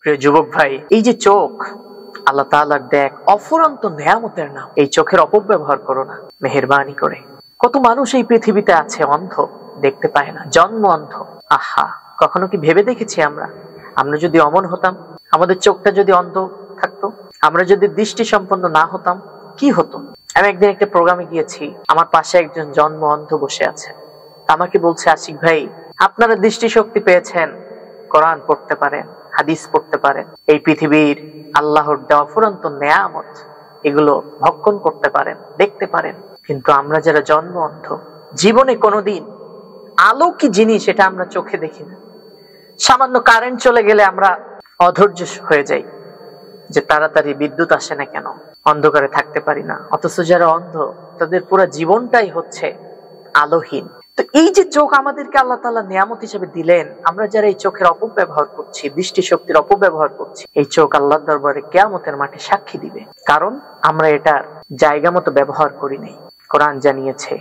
প্রিয় যুবক ভাই, এই যে চোখ আল্লাহ তাআলার দেখ অফুরন্ত নেয়ামতের নাম, এই চোখের অপব্যবহার করো না মেহেরবানি করে। কত মানুষ এই পৃথিবীতে আছে অন্ধ, দেখতে পায় না, জন্ম অন্ধ। আহা, কখনো কি ভেবে দেখেছি আমরা আমরা যদি অমন হতাম, আমাদের চোখটা যদি অন্ধ থাকতো, আমরা যদি দৃষ্টি সম্পন্ন না হতাম, কি হতো? আমি একদিন একটা প্রোগ্রামে গিয়েছি, আমার পাশে একজন জন্ম অন্ধ বসে আছে। আমাকে বলছে, আশিক ভাই, আপনারা দৃষ্টিশক্তি পেয়েছেন, কোরআন পড়তে পারেন, হাদিস পড়তে পারেন, এই পৃথিবীর আল্লাহর দেওয়া ফুরন্ত নেয়ামত এগুলো ভক্ষণ করতে পারেন, দেখতে পারেন, কিন্তু আমরা যারা জন্ম অন্ধ, জীবনে কোনোদিন আলো কি জিনিস এটা আমরা চোখে দেখি না। সামান্য কারেন্ট চলে গেলে আমরা অধৈর্য হয়ে যাই যে তাড়াতাড়ি বিদ্যুৎ আসে না কেন, অন্ধকারে থাকতে পারি না। অথচ যারা অন্ধ তাদের পুরো জীবনটাই হচ্ছে আলোহীন। তো এই যে চোখ আমাদেরকে আল্লাহ তাআলা নিয়ামত হিসেবে দিলেন, আমরা যারা এই চোখের অপব্যবহার করছি, দৃষ্টি শক্তির অপব্যবহার করছি, এই চোখ আল্লাহর দরবারে কিয়ামতের মাঠে সাক্ষী দিবে, কারণ আমরা এটার জায়গা মতো ব্যবহার করি নাই। কোরআন জানিয়েছে,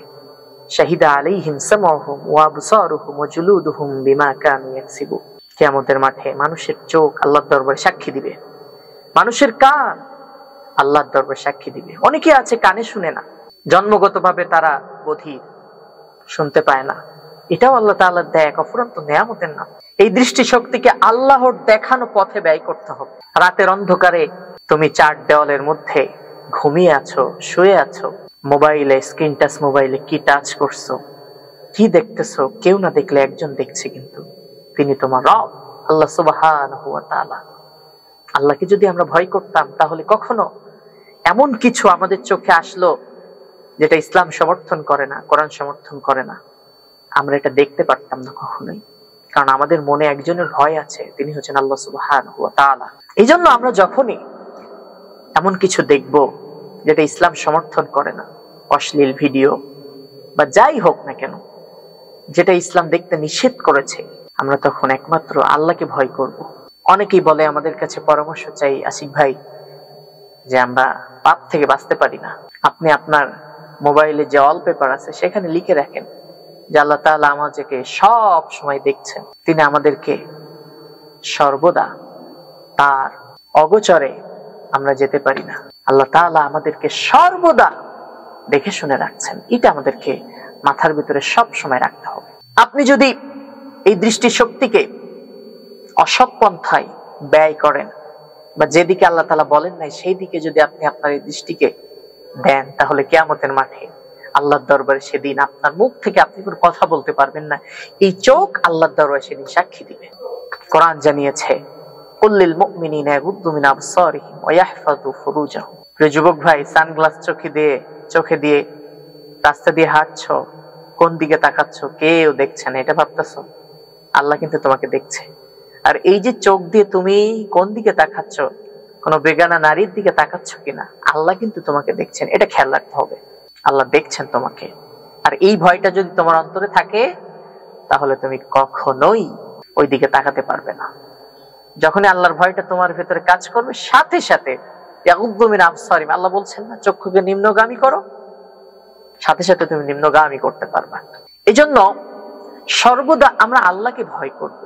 শাহিদা আলাইহিম সামউহুম ওয়া আবসারুহুম ওয়া জুলুদুহুম বিমা কানু ইয়াকসিবুন। কিয়ামতের মাঠে মানুষের চোখ আল্লাহর দরবারে সাক্ষী দিবে, মানুষের কান আল্লাহর দরবারে সাক্ষী দিবে। অনেকে আছে কানে শুনে না, জন্মগতভাবে তারা বধির, শুনতে পায় না, এটাও আল্লাহ তাআলার দেয়া অফুরন্ত নেয়ামতের নাম। এই দৃষ্টি শক্তিকে আল্লাহর দেখানো পথে ব্যয় করতে হবে। রাতের অন্ধকারে তুমি চার দেওয়ালের মধ্যে ঘুমিয়ে আছো, শুয়ে আছো, মোবাইলে, স্ক্রিন টাচ মোবাইলে কি টাচ করছো, কি দেখতেছো, কেউ না দেখলে একজন দেখছে, কিন্তু তিনি তোমার রব আল্লাহ সুবহানাহু ওয়া তাআলা। আল্লাহকে যদি আমরা ভয় করতাম, তাহলে কখনো এমন কিছু আমাদের চোখে আসলো যেটা ইসলাম সমর্থন করে না, কোরআন সমর্থন করে না, আমরা এটা দেখতে পারতাম না কখনোই। কারণ আমাদের মনে একজনের ভয় আছে, তিনি হচ্ছেন আল্লাহ সুবহানাহু ওয়া তাআলা। এই জন্য আমরা যখনই এমন কিছু দেখব যেটা ইসলাম সমর্থন করে না, অশ্লীল ভিডিও বা যাই হোক না কেন, যেটা ইসলাম দেখতে নিষেধ করেছে, আমরা তখন একমাত্র আল্লাহকে ভয় করব। অনেকেই বলে আমাদের কাছে পরামর্শ চাই, আশিক ভাই, যে আমরা পাপ থেকে বাঁচতে পারি না। আপনি আপনার মোবাইলে যে ওয়ালপেপার আছে সেখানে লিখে রাখেন যে আল্লাহ তাআলা আমাদেরকে সব সময় দেখছেন, তিনি আমাদেরকে সর্বদা তার অগোচরে আমরা যেতে পারি না, আল্লাহ তাআলা আমাদেরকে সর্বদা দেখে শুনে রাখছেন। এটা আমাদেরকে মাথার ভিতরে সব সময় রাখতে হবে। আপনি যদি এই দৃষ্টি শক্তিকে অসৎ পন্থায় ব্যয় করেন, বা যেদিকে আল্লাহ তাআলা বলেন নাই সেই দিকে যদি আপনি আপনার এই দৃষ্টিকে দেন, তাহলে কিয়ামতের মাঠে আল্লাহর দরবারে সেদিন আপনার মুখ থেকে আপনি কোনো কথা বলতে পারবেন না। এই চোখ আল্লাহর দরবারে সেদিন সাক্ষী দিবে। কোরআন জানিয়েছে, কুল্লিল মুমিনিনা ইয়াগুদ্দু মিন আবসারিহিম ওয়া ইয়াহফাযু ফুরুজাহুম। প্রিয় যুবক ভাই, সানগ্লাস চোখে দিয়ে রাস্তা দিয়ে হাঁটছো, কোন দিকে তাকাচ্ছো, কেউ দেখছে না, এটা ভাবতেছো? আল্লাহ কিন্তু তোমাকে দেখছে। আর এই যে চোখ দিয়ে তুমি কোন দিকে তাকাচ্ছ, কোন বেগানা নারীর দিকে তাকাচ্ছ কিনা, আল্লাহ কিন্তু তোমাকে দেখছেন, এটা খেয়াল রাখতে হবে। আল্লাহ দেখছেন তোমাকে। আর এই ভয়টা যদি তোমার অন্তরে থাকে, তাহলে তুমি কখনোই ওই দিকে তাকাতে পারবে না। যখন আল্লাহর ভয়টা তোমার ভেতরে কাজ করবে, সাথে সাথে ইয়াগুদ্দু মিন আবসারিহিম, আল্লাহ বলছেন না চক্ষুকে নিম্নগামী করো, সাথে সাথে তুমি নিম্নগামী করতে পারবে। এজন্য সর্বদা আমরা আল্লাহকে ভয় করব।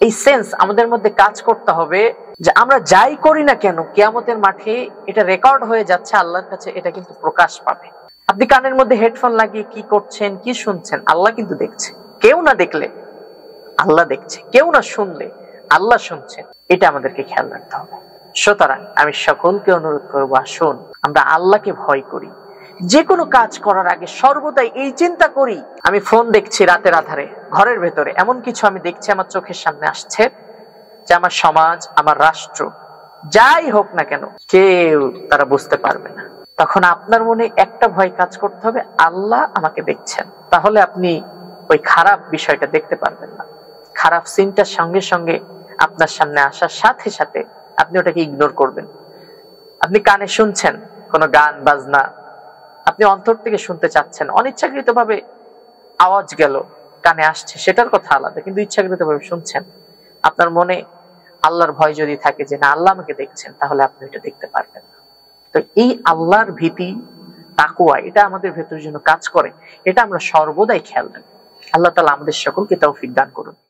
এই সেন্স আমাদের মধ্যে কাজ করতে হবে যে আমরা যাই করি না কেন, কিয়ামতের মাঠে এটা রেকর্ড হয়ে যাচ্ছে আল্লাহর কাছে, এটা কিন্তু প্রকাশ পাবে। আপনি কানের মধ্যে হেডফোন লাগিয়ে কি করছেন, কি শুনছেন, আল্লাহ কিন্তু দেখছে। কেউ না দেখলে আল্লাহ দেখছে, কেউ না শুনলে আল্লাহ শুনছেন। এটা আমাদেরকে খেয়াল রাখতে হবে। সুতরাং আমি সকলকে অনুরোধ করবো, আসুন আমরা আল্লাহকে ভয় করি। যে কোনো কাজ করার আগে সর্বদাই এই চিন্তা করি, আমি ফোন দেখছি রাতের আধারে, ঘরের ভেতরে এমন কিছু আমি দেখছি, আমার চোখের সামনে আসছে, যে আমার সমাজ, আমার রাষ্ট্র, যাই হোক না কেন, কেউ তারা বুঝতে পারবে না। তখন আপনার মনে একটা ভয় কাজ করতে হবে, আল্লাহ আমাকে দেখছেন। তাহলে আপনি ওই খারাপ বিষয়টা দেখতে পারবেন না। খারাপ সিনটার সঙ্গে সঙ্গে আপনার সামনে আসার সাথে সাথে আপনি ওটাকে ইগনোর করবেন। আপনি কানে শুনছেন কোনো গান বাজনা, আপনি অন্তর থেকে শুনতে চাচ্ছেন, অনিচ্ছাকৃত ভাবে আওয়াজ গেল, কানে আসছে, সেটার কথা আলাদা, কিন্তু ইচ্ছাকৃত ভাবে শুনছেন। আপনার মনে আল্লাহর ভয় যদি থাকে যে না আল্লাহ আমাকে দেখছেন, তাহলে আপনি এটা দেখতে পারবেন না। তো এই আল্লাহর ভীতি, তাকওয়া, এটা আমাদের ভেতরের জন্য কাজ করে, এটা আমরা সর্বদাই খেয়াল রাখি। আল্লাহ তাআলা আমাদের সকলকে তৌফিক দান করুন।